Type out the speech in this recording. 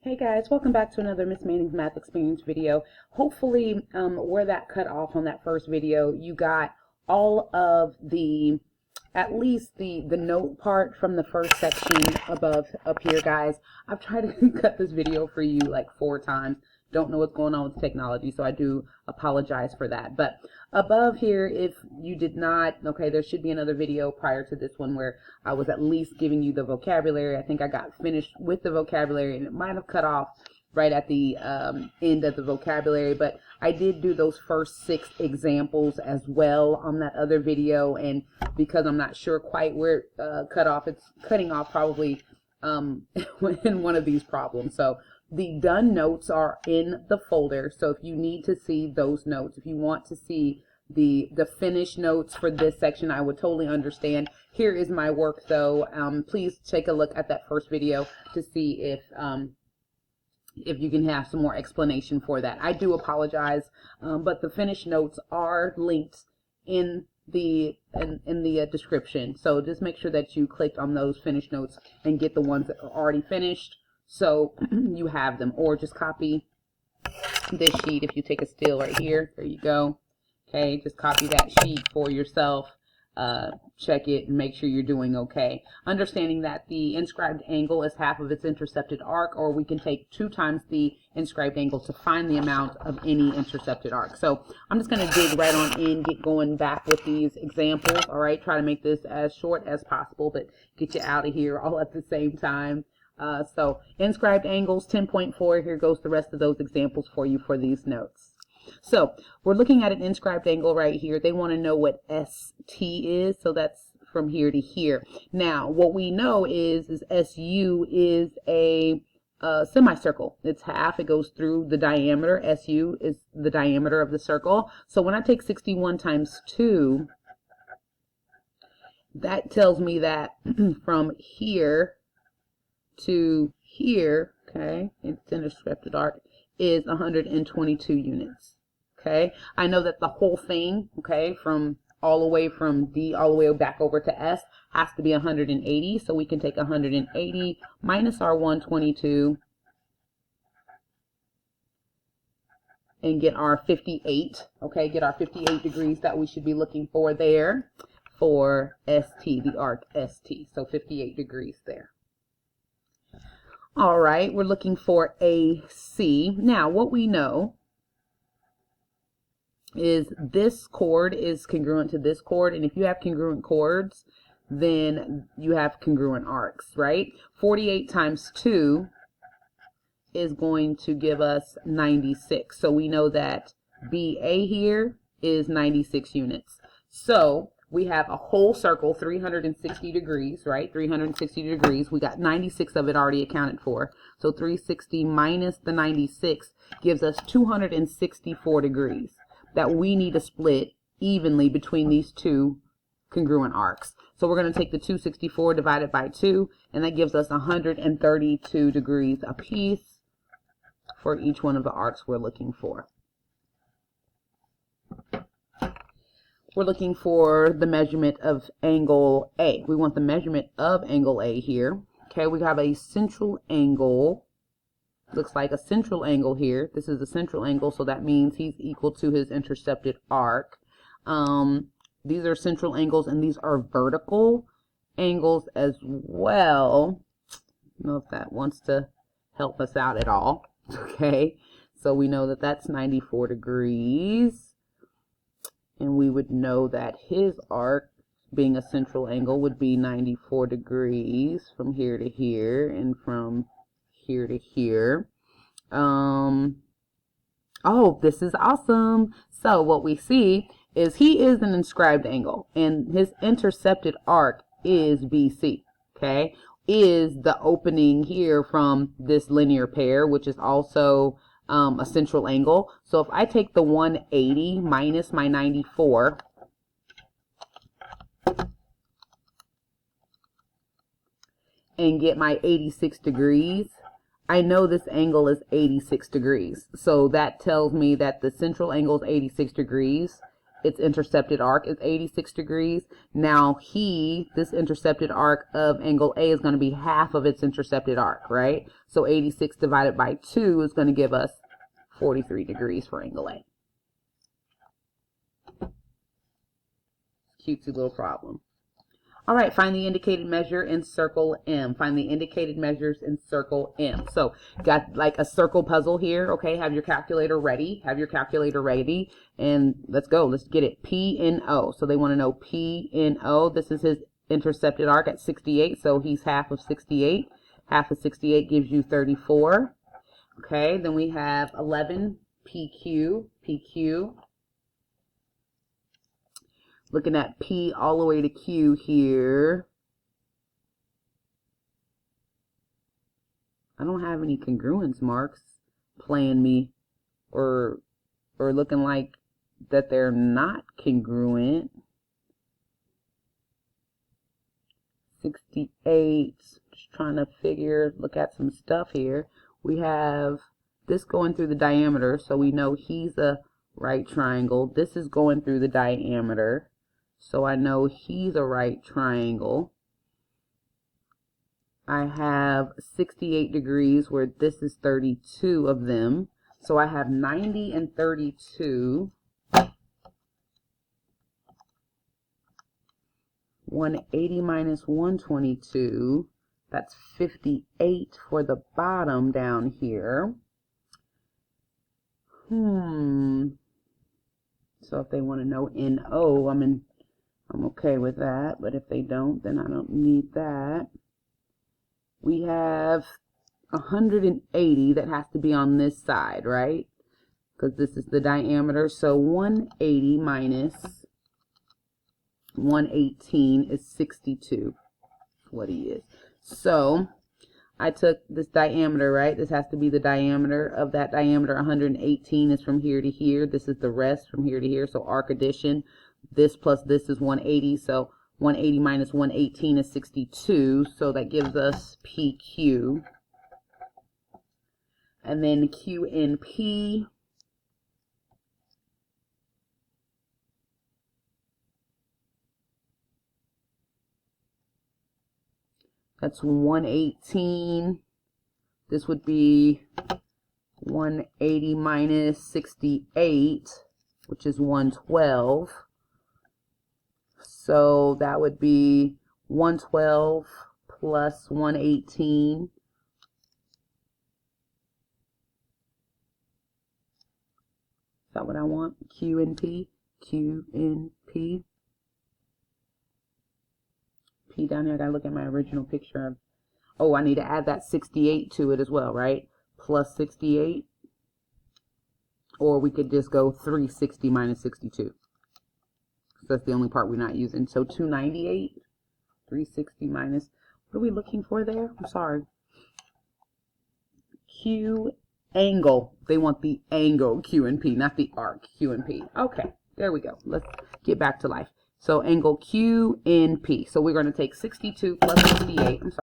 Hey guys, welcome back to another Miss Manning's Math Experience video. Hopefully, where that cut off on that first video, you got all of the, at least the note part from the first section above up here, guys. I've tried to cut this video for you like 4 times. Don't know what's going on with technology, so I do apologize for that. But above here, if you did not, okay, there should be another video prior to this one where I was at least giving you the vocabulary. I think I got finished with the vocabulary, and it might have cut off right at the end of the vocabulary, but I did do those first 6 examples as well on that other video, and because I'm not sure quite where it cut off, it's cutting off probably in one of these problems. So the done notes are in the folder, so if you need to see those notes, if you want to see the finished notes for this section, I would totally understand. Here is my work though. Please take a look at that first video to see if you can have some more explanation for that. I do apologize, but the finished notes are linked in the description, so just make sure that you clicked on those finished notes and get the ones that are already finished, so you have them, or just copy this sheet. If you take a still right here, there you go. Okay, just copy that sheet for yourself, check it and make sure you're doing okay. Understanding that the inscribed angle is half of its intercepted arc, or we can take 2 times the inscribed angle to find the amount of any intercepted arc. So I'm just going to dig right on in, get going back with these examples. All right, try to make this as short as possible, but get you out of here all at the same time. So inscribed angles 10.4, here goes the rest of those examples for you for these notes. So we're looking at an inscribed angle right here. They want to know what ST is, so that's from here to here. Now what we know is SU is a semicircle. It's half, it goes through the diameter. SU is the diameter of the circle. So when I take 61 times 2, that tells me that from here to here, okay, it's intercepted arc, is 122 units. Okay, I know that the whole thing, okay, from all the way from D all the way back over to S has to be 180, so we can take 180 minus our 122 and get our 58, okay, get our 58 degrees that we should be looking for there for ST, the arc ST, so 58 degrees there. All right, we're looking for AC. Now, what we know is this chord is congruent to this chord, and if you have congruent chords, then you have congruent arcs, right? 48 times 2 is going to give us 96. So we know that BA here is 96 units. So we have a whole circle, 360 degrees, right? 360 degrees. We got 96 of it already accounted for. So 360 minus the 96 gives us 264 degrees that we need to split evenly between these 2 congruent arcs. So we're going to take the 264 divided by 2, and that gives us 132 degrees apiece for each one of the arcs we're looking for. We're looking for the measurement of angle A. We want the measurement of angle A here. Okay, we have a central angle. Looks like a central angle here. This is a central angle, so that means he's equal to his intercepted arc. These are central angles, and these are vertical angles as well. I don't know if that wants to help us out at all. Okay, so we know that that's 94 degrees. And we would know that his arc, being a central angle, would be 94 degrees from here to here and from here to here. Oh, this is awesome. So what we see is he is an inscribed angle, and his intercepted arc is BC, okay? Is the opening here from this linear pair, which is also a central angle. So if I take the 180 minus my 94, and get my 86 degrees, I know this angle is 86 degrees. So that tells me that the central angle is 86 degrees, its intercepted arc is 86 degrees. Now this intercepted arc of angle A is going to be half of its intercepted arc, right? So 86 divided by 2 is going to give us 43 degrees for angle A. Cutesy little problem. All right, find the indicated measure in circle M. Find the indicated measures in circle M. So got like a circle puzzle here. Okay, have your calculator ready. Have your calculator ready. And let's go. Let's get it. P and O. So they want to know P and O. This is his intercepted arc at 68. So he's half of 68. Half of 68 gives you 34. Okay, then we have 11 PQ. PQ. Looking at P all the way to Q here. I don't have any congruence marks playing me or looking like that they're not congruent. 68, just trying to look at some stuff here. We have this going through the diameter, so we know he's a right triangle. This is going through the diameter. So I know he's a right triangle. I have 68 degrees where this is 32 of them. So I have 90 and 32. 180 minus 122. That's 58 for the bottom down here. So if they want to know NO, I'm okay with that, but if they don't, then I don't need that. We have 180 that has to be on this side, right? Because this is the diameter. So 180 minus 118 is 62. What he is. So I took this diameter, right? This has to be the diameter of that diameter. 118 is from here to here. This is the rest from here to here. So arc addition. This plus this is 180, so 180 minus 118 is 62, so that gives us PQ. And then QNP. That's 118. This would be 180 minus 68, which is 112. So that would be 112 plus 118. Is that what I want? Q and P? Q and P. P down here, I gotta look at my original picture. Oh, I need to add that 68 to it as well, right? Plus 68. Or we could just go 360 minus 62. That's the only part we're not using. So 298, 360 minus, what are we looking for there? I'm sorry. Q angle. They want the angle Q and P, not the arc Q and P. Okay, there we go. Let's get back to life. So angle Q and P. So we're going to take 62 plus 68. I'm sorry.